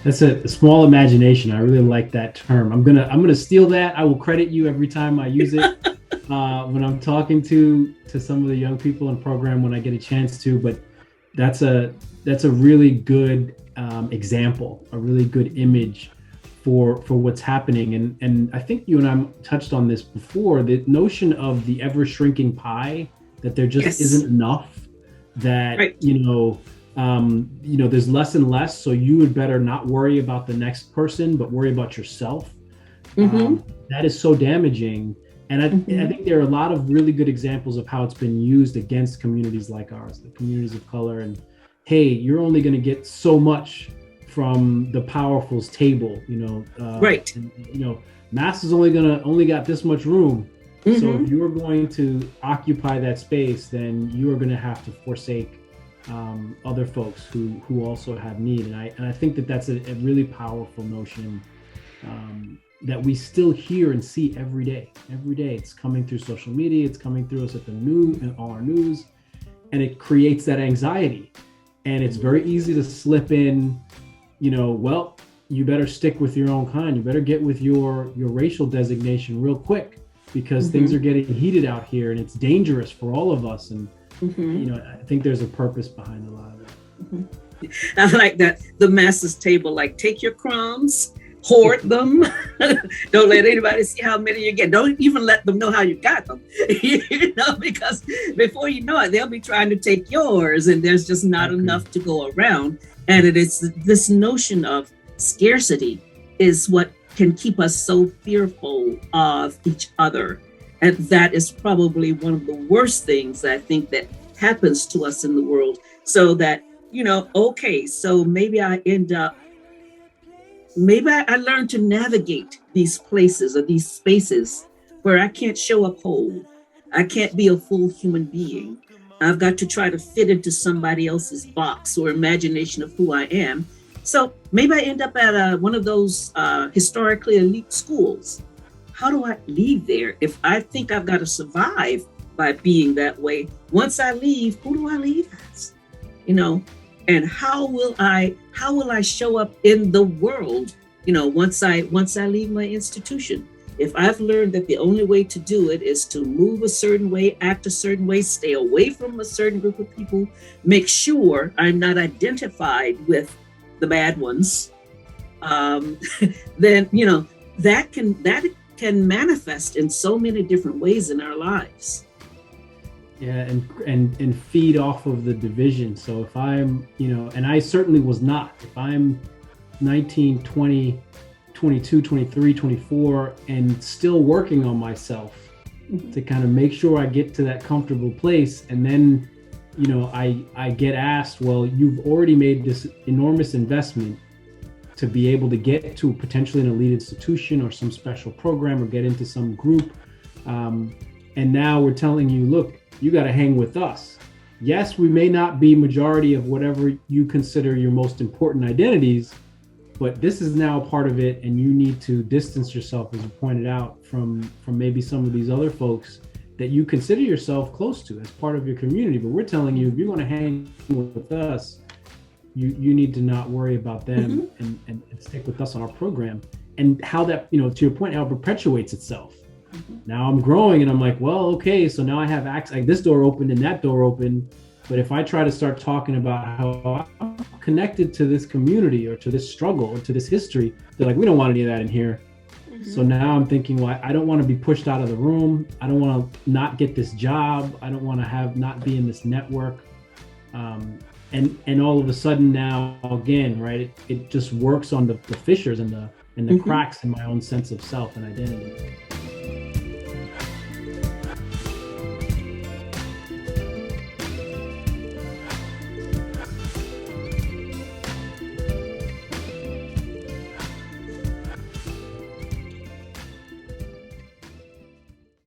That's a small imagination. I really like that term. I'm gonna steal that. I will credit you every time I use it when I'm talking to some of the young people in the program when I get a chance to. But that's a really good example, a really good image for what's happening. And I think you and I touched on this before. The notion of the ever shrinking pie, that there just isn't enough. That Right. there's less and less, so you would better not worry about the next person, but worry about yourself. That is so damaging. And I think there are a lot of really good examples of how it's been used against communities like ours, the communities of color. And hey, you're only going to get so much from the powerful's table, Right. And, mass is only got this much room. So if you're going to occupy that space, then you are going to have to forsake other folks who also have need. And I think that that's a really powerful notion that we still hear and see every day. Every day it's coming through social media, it's coming through us at the news and all our news, and it creates that anxiety. And it's very easy to slip in, well, you better stick with your own kind. You better get with your racial designation real quick, because things are getting heated out here and it's dangerous for all of us. And I think there's a purpose behind a lot of that. I like that. The master's table, like, take your crumbs, hoard them. Don't let anybody see how many you get. Don't even let them know how you got them. Because before you know it, they'll be trying to take yours, and there's just not enough to go around. And it is this notion of scarcity is what can keep us so fearful of each other. And that is probably one of the worst things I think that happens to us in the world. So that, okay, so maybe I learn to navigate these places or these spaces where I can't show up whole. I can't be a full human being. I've got to try to fit into somebody else's box or imagination of who I am. So maybe I end up at one of those historically elite schools. How do I leave there if I think I've got to survive by being that way? Once I leave, who do I leave as? And how will I show up in the world? Once I leave my institution. If I've learned that the only way to do it is to move a certain way, act a certain way, stay away from a certain group of people, make sure I'm not identified with the bad ones, then that can manifest in so many different ways in our lives. Yeah, and feed off of the division. So if I'm, and I certainly was not, if I'm 19, 20, 22, 23, 24, and still working on myself to kind of make sure I get to that comfortable place, and then, I get asked, well, you've already made this enormous investment to be able to get to potentially an elite institution or some special program or get into some group. And now we're telling you, look, you got to hang with us. Yes, we may not be majority of whatever you consider your most important identities, but this is now a part of it, and you need to distance yourself, as you pointed out, from maybe some of these other folks that you consider yourself close to as part of your community. But we're telling you, if you're going to hang with us, you need to not worry about them and stick with us on our program. And how that, to your point, how it perpetuates itself. Now I'm growing and I'm like, well, okay, so now I have access, like this door opened and that door opened. But if I try to start talking about how I'm connected to this community or to this struggle or to this history, they're like, we don't want any of that in here. So now I'm thinking, well, I don't want to be pushed out of the room. I don't want to not get this job. I don't want to not be in this network. And all of a sudden now, again, right, it just works on the fissures and the cracks in my own sense of self and identity.